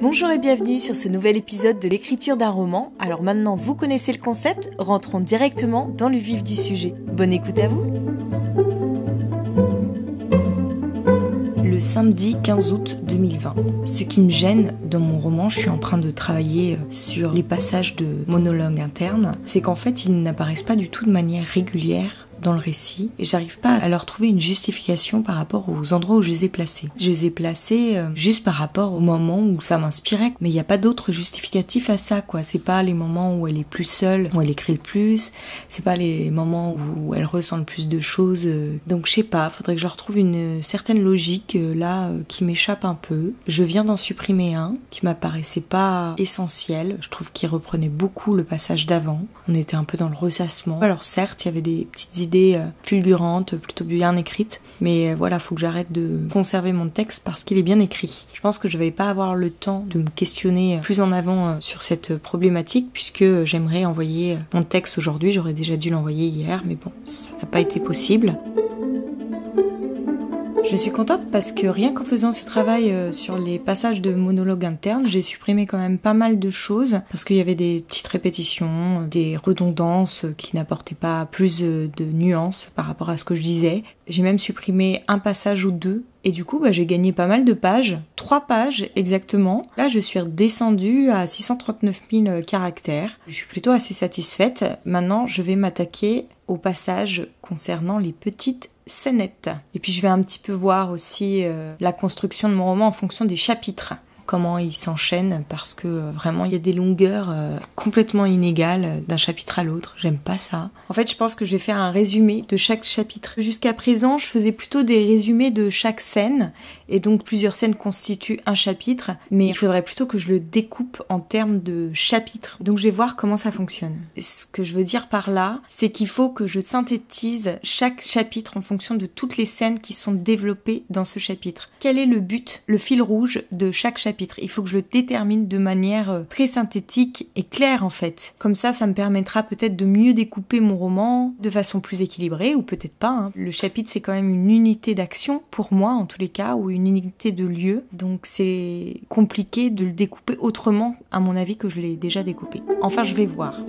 Bonjour et bienvenue sur ce nouvel épisode de l'écriture d'un roman. Alors maintenant vous connaissez le concept, rentrons directement dans le vif du sujet. Bonne écoute à vous. Le samedi 15 août 2020. Ce qui me gêne dans mon roman, je suis en train de travailler sur les passages de monologue interne, c'est qu'en fait ils n'apparaissent pas du tout de manière régulière dans le récit et j'arrive pas à leur trouver une justification par rapport aux endroits où je les ai placés. Je les ai placés juste par rapport au moment où ça m'inspirait, mais il n'y a pas d'autre justificatif à ça, quoi. C'est pas les moments où elle est plus seule, où elle écrit le plus, c'est pas les moments où elle ressent le plus de choses. Donc je sais pas, faudrait que je retrouve une certaine logique qui m'échappe un peu. Je viens d'en supprimer un qui m'apparaissait pas essentiel. Je trouve qu'il reprenait beaucoup le passage d'avant. On était un peu dans le ressassement. Alors certes, il y avait des petites idées fulgurantes, plutôt bien écrites, mais voilà, faut que j'arrête de conserver mon texte parce qu'il est bien écrit. Je pense que je vais pas avoir le temps de me questionner plus en avant sur cette problématique puisque j'aimerais envoyer mon texte aujourd'hui. J'aurais déjà dû l'envoyer hier, mais bon, ça n'a pas été possible. Je suis contente parce que rien qu'en faisant ce travail sur les passages de monologue interne, j'ai supprimé quand même pas mal de choses parce qu'il y avait des petites répétitions, des redondances qui n'apportaient pas plus de nuances par rapport à ce que je disais. J'ai même supprimé un passage ou deux et du coup j'ai gagné pas mal de pages, 3 pages exactement. Là je suis redescendue à 639 000 caractères. Je suis plutôt assez satisfaite. Maintenant je vais m'attaquer au passage concernant les petites scénettes. Et puis je vais un petit peu voir aussi la construction de mon roman en fonction des chapitres. Comment ils s'enchaînent parce que vraiment il y a des longueurs complètement inégales d'un chapitre à l'autre. J'aime pas ça. En fait, je pense que je vais faire un résumé de chaque chapitre. Jusqu'à présent, je faisais plutôt des résumés de chaque scène et donc plusieurs scènes constituent un chapitre, mais il faudrait plutôt que je le découpe en termes de chapitres. Donc je vais voir comment ça fonctionne. Ce que je veux dire par là, c'est qu'il faut que je synthétise chaque chapitre en fonction de toutes les scènes qui sont développées dans ce chapitre. Quel est le but, le fil rouge de chaque chapitre? Il faut que je le détermine de manière très synthétique et claire en fait. Comme ça me permettra peut-être de mieux découper mon roman de façon plus équilibrée ou peut-être pas. Hein. Le chapitre c'est quand même une unité d'action pour moi en tous les cas ou une unité de lieu. Donc c'est compliqué de le découper autrement à mon avis que je l'ai déjà découpé. Enfin je vais voir.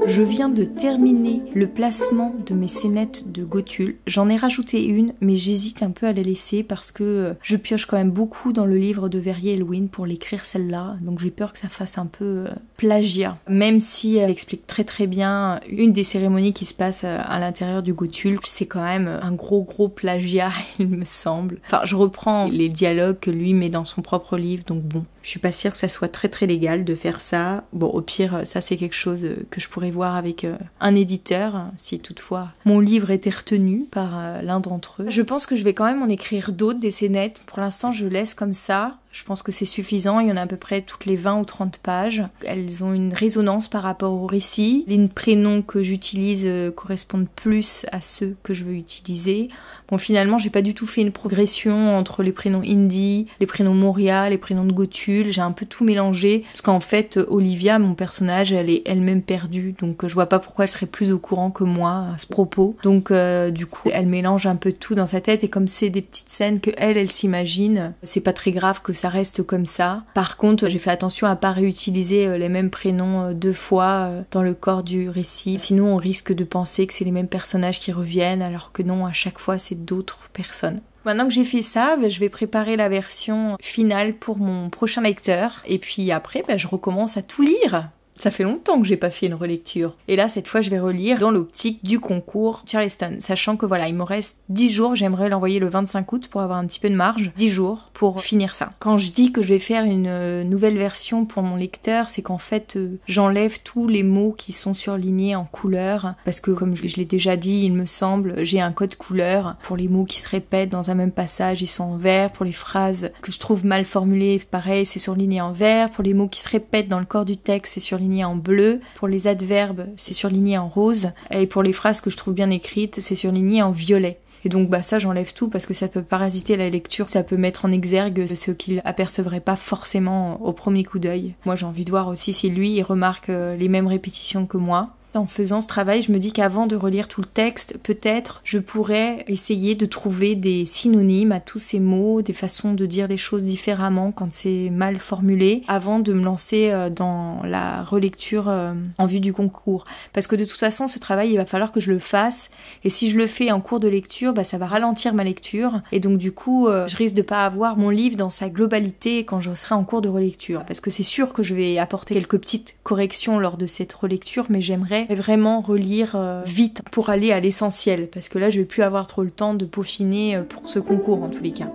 Je viens de terminer le placement de mes scénettes de Gotulle. J'en ai rajouté une, mais j'hésite un peu à la laisser parce que je pioche quand même beaucoup dans le livre de Verrier-Elwin pour l'écrire celle-là. Donc j'ai peur que ça fasse un peu plagiat. Même si elle explique très très bien une des cérémonies qui se passe à l'intérieur du Gotulle, c'est quand même un gros plagiat, il me semble. Enfin, je reprends les dialogues que lui met dans son propre livre, donc bon. Je suis pas sûre que ça soit très très légal de faire ça. Bon, au pire, ça c'est quelque chose que je pourrais voir avec un éditeur, si toutefois mon livre était retenu par l'un d'entre eux. Je pense que je vais quand même en écrire d'autres, des scénettes. Pour l'instant, je laisse comme ça. Je pense que c'est suffisant, il y en a à peu près toutes les 20 ou 30 pages. Elles ont une résonance par rapport au récit. Les prénoms que j'utilise correspondent plus à ceux que je veux utiliser. Bon, finalement, j'ai pas du tout fait une progression entre les prénoms Indy, les prénoms Moria, les prénoms de Gotulle. J'ai un peu tout mélangé. Parce qu'en fait, Olivia, mon personnage, elle est elle-même perdue. Donc je vois pas pourquoi elle serait plus au courant que moi à ce propos. Donc du coup, elle mélange un peu tout dans sa tête. Et comme c'est des petites scènes que elle s'imagine, c'est pas très grave que ça reste comme ça. Par contre, j'ai fait attention à pas réutiliser les mêmes prénoms 2 fois dans le corps du récit. Sinon, on risque de penser que c'est les mêmes personnages qui reviennent, alors que non, à chaque fois, c'est d'autres personnes. Maintenant que j'ai fait ça, je vais préparer la version finale pour mon prochain lecteur. Et puis après, je recommence à tout lire. Ça fait longtemps que j'ai pas fait une relecture. Et là, cette fois, je vais relire dans l'optique du concours Charleston. Sachant que voilà, il me reste 10 jours. J'aimerais l'envoyer le 25 août pour avoir un petit peu de marge. 10 jours pour finir ça. Quand je dis que je vais faire une nouvelle version pour mon lecteur, c'est qu'en fait, j'enlève tous les mots qui sont surlignés en couleur. Parce que, comme je l'ai déjà dit, il me semble, j'ai un code couleur. Pour les mots qui se répètent dans un même passage, ils sont en vert. Pour les phrases que je trouve mal formulées, pareil, c'est surligné en vert. Pour les mots qui se répètent dans le corps du texte, c'est surligné en bleu. Pour les adverbes, c'est surligné en rose. Et pour les phrases que je trouve bien écrites, c'est surligné en violet. Et donc ça j'enlève tout parce que ça peut parasiter la lecture, ça peut mettre en exergue ce qu'il apercevrait pas forcément au premier coup d'œil. Moi j'ai envie de voir aussi si lui il remarque les mêmes répétitions que moi. En faisant ce travail, je me dis qu'avant de relire tout le texte, peut-être je pourrais essayer de trouver des synonymes à tous ces mots, des façons de dire les choses différemment quand c'est mal formulé, avant de me lancer dans la relecture en vue du concours. Parce que de toute façon, ce travail, il va falloir que je le fasse, et si je le fais en cours de lecture, ça va ralentir ma lecture, et donc du coup, je risque de pas avoir mon livre dans sa globalité quand je serai en cours de relecture. Parce que c'est sûr que je vais apporter quelques petites corrections lors de cette relecture, mais j'aimerais vraiment relire vite pour aller à l'essentiel, parce que là, je vais plus avoir trop le temps de peaufiner pour ce concours en tous les cas.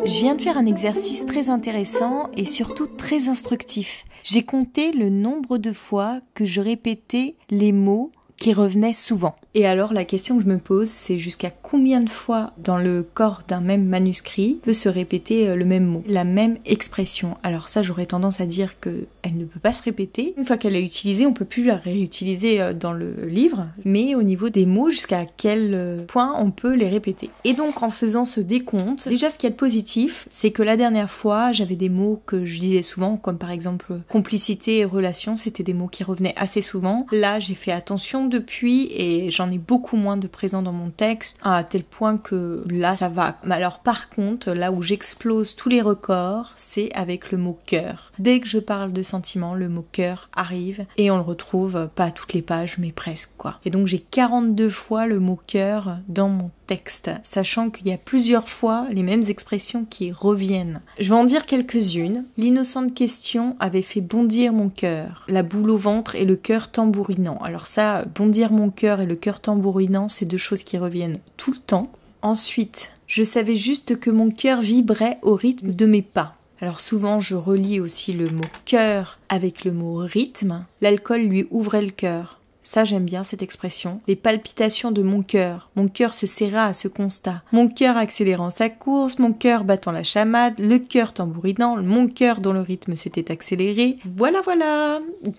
Je viens de faire un exercice très intéressant et surtout très instructif. J'ai compté le nombre de fois que je répétais les mots qui revenaient souvent. Et alors la question que je me pose, c'est jusqu'à combien de fois dans le corps d'un même manuscrit peut se répéter le même mot, la même expression. Alors ça, j'aurais tendance à dire qu'elle ne peut pas se répéter. Une fois qu'elle est utilisée, on peut plus la réutiliser dans le livre, mais au niveau des mots, jusqu'à quel point on peut les répéter. Et donc en faisant ce décompte, déjà ce qu'il y a de positif, c'est que la dernière fois, j'avais des mots que je disais souvent, comme par exemple complicité et relation, c'était des mots qui revenaient assez souvent. Là, j'ai fait attention depuis et j'en ai beaucoup moins de présents dans mon texte, à tel point que là, ça va. Mais alors par contre, là où j'explose tous les records, c'est avec le mot cœur. Dès que je parle de sentiments, le mot cœur arrive et on le retrouve, pas à toutes les pages, mais presque quoi. Et donc j'ai 42 fois le mot cœur dans mon texte, sachant qu'il y a plusieurs fois les mêmes expressions qui reviennent. Je vais en dire quelques-unes. L'innocente question avait fait bondir mon cœur, la boule au ventre et le cœur tambourinant. Alors ça, bondir mon cœur et le cœur tambourinant, c'est deux choses qui reviennent tout le temps. Ensuite, je savais juste que mon cœur vibrait au rythme de mes pas. Alors souvent, je relie aussi le mot cœur avec le mot rythme. L'alcool lui ouvrait le cœur. Ça, j'aime bien cette expression. Les palpitations de mon cœur se serra à ce constat. Mon cœur accélérant sa course, mon cœur battant la chamade, le cœur tambourinant, mon cœur dont le rythme s'était accéléré. Voilà.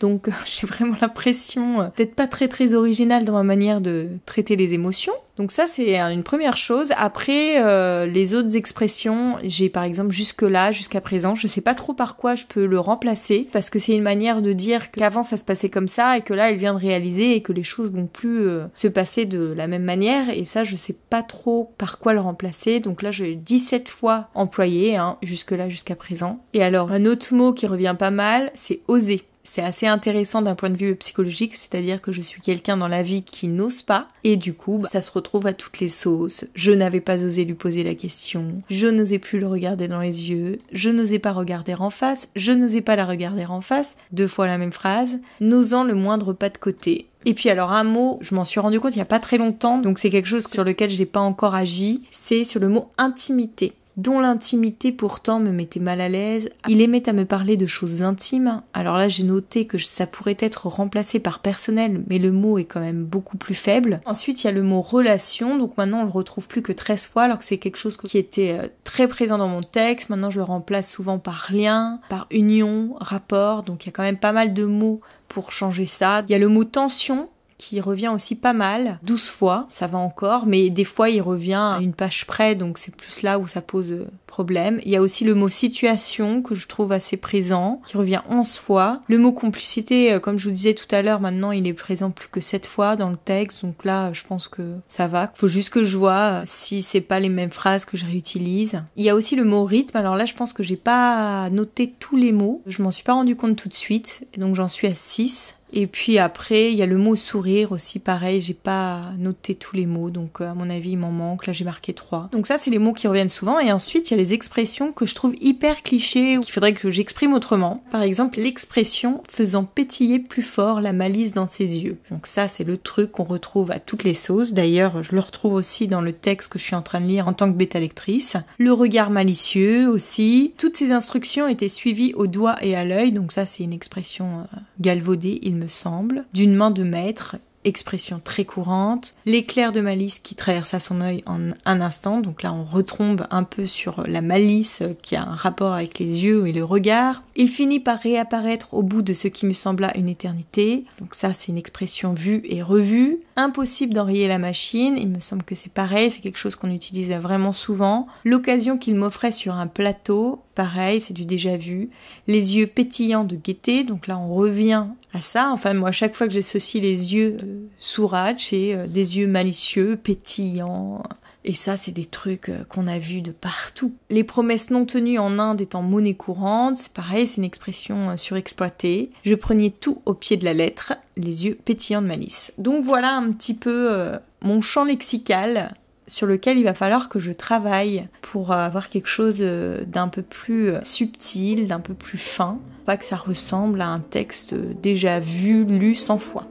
Donc, j'ai vraiment l'impression d'être pas très originale dans ma manière de traiter les émotions. Donc ça, c'est une première chose. Après, les autres expressions, j'ai par exemple jusqu'à présent, je sais pas trop par quoi je peux le remplacer, parce que c'est une manière de dire qu'avant ça se passait comme ça, et que là, elle vient de réaliser, et que les choses vont plus se passer de la même manière, et ça, je sais pas trop par quoi le remplacer. Donc là, j'ai 17 fois employé, jusqu'à présent. Et alors, un autre mot qui revient pas mal, c'est oser. C'est assez intéressant d'un point de vue psychologique, c'est-à-dire que je suis quelqu'un dans la vie qui n'ose pas, et du coup, ça se retrouve à toutes les sauces. Je n'avais pas osé lui poser la question, je n'osais plus le regarder dans les yeux, je n'osais pas regarder en face, je n'osais pas la regarder en face, 2 fois la même phrase, n'osant le moindre pas de côté. Et puis alors un mot, je m'en suis rendu compte il y a pas très longtemps, donc c'est quelque chose sur lequel j'ai pas encore agi, c'est sur le mot intimité, dont l'intimité pourtant me mettait mal à l'aise. Il aimait à me parler de choses intimes. Alors là, j'ai noté que ça pourrait être remplacé par personnel, mais le mot est quand même beaucoup plus faible. Ensuite, il y a le mot relation, donc maintenant on le retrouve plus que 13 fois, alors que c'est quelque chose qui était très présent dans mon texte. Maintenant, je le remplace souvent par lien, par union, rapport, donc il y a quand même pas mal de mots pour changer ça. Il y a le mot tension, qui revient aussi pas mal, 12 fois, ça va encore, mais des fois il revient à une page près, donc c'est plus là où ça pose problème. Il y a aussi le mot situation, que je trouve assez présent, qui revient 11 fois. Le mot complicité, comme je vous disais tout à l'heure, maintenant il est présent plus que 7 fois dans le texte, donc là je pense que ça va. Faut juste que je vois si c'est pas les mêmes phrases que je réutilise. Il y a aussi le mot rythme, alors là je pense que j'ai pas noté tous les mots, je m'en suis pas rendu compte tout de suite, et donc j'en suis à 6. Et puis après, il y a le mot sourire aussi, pareil, j'ai pas noté tous les mots, donc à mon avis il m'en manque, là j'ai marqué 3. Donc ça c'est les mots qui reviennent souvent, et ensuite il y a les expressions que je trouve hyper clichés, qu'il faudrait que j'exprime autrement. Par exemple, l'expression faisant pétiller plus fort la malice dans ses yeux. Donc ça c'est le truc qu'on retrouve à toutes les sauces, d'ailleurs je le retrouve aussi dans le texte que je suis en train de lire en tant que bêta lectrice. Le regard malicieux aussi. Toutes ces instructions étaient suivies au doigt et à l'œil, donc ça c'est une expression galvaudée, il me semble, d'une main de maître, expression très courante, l'éclair de malice qui traversa son œil en un instant, donc là on retombe un peu sur la malice qui a un rapport avec les yeux et le regard. Il finit par réapparaître au bout de ce qui me sembla une éternité, donc ça c'est une expression vue et revue. Impossible d'enrayer la machine, il me semble que c'est pareil, c'est quelque chose qu'on utilise vraiment souvent. L'occasion qu'il m'offrait sur un plateau, pareil, c'est du déjà vu. Les yeux pétillants de gaieté, donc là on revient à ça. Enfin moi, à chaque fois que j'associe les yeux Suraj, c'est des yeux malicieux, pétillants. Et ça, c'est des trucs qu'on a vus de partout. Les promesses non tenues en Inde étant monnaie courante, c'est pareil, c'est une expression surexploitée. Je prenais tout au pied de la lettre, les yeux pétillants de malice. Donc voilà un petit peu mon champ lexical sur lequel il va falloir que je travaille pour avoir quelque chose d'un peu plus subtil, d'un peu plus fin. Pas que ça ressemble à un texte déjà vu, lu 100 fois.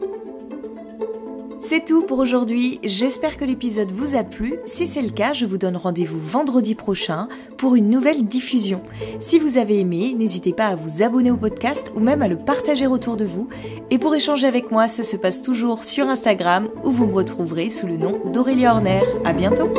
C'est tout pour aujourd'hui, j'espère que l'épisode vous a plu. Si c'est le cas, je vous donne rendez-vous vendredi prochain pour une nouvelle diffusion. Si vous avez aimé, n'hésitez pas à vous abonner au podcast ou même à le partager autour de vous. Et pour échanger avec moi, ça se passe toujours sur Instagram où vous me retrouverez sous le nom d'Aurélie Horner. À bientôt!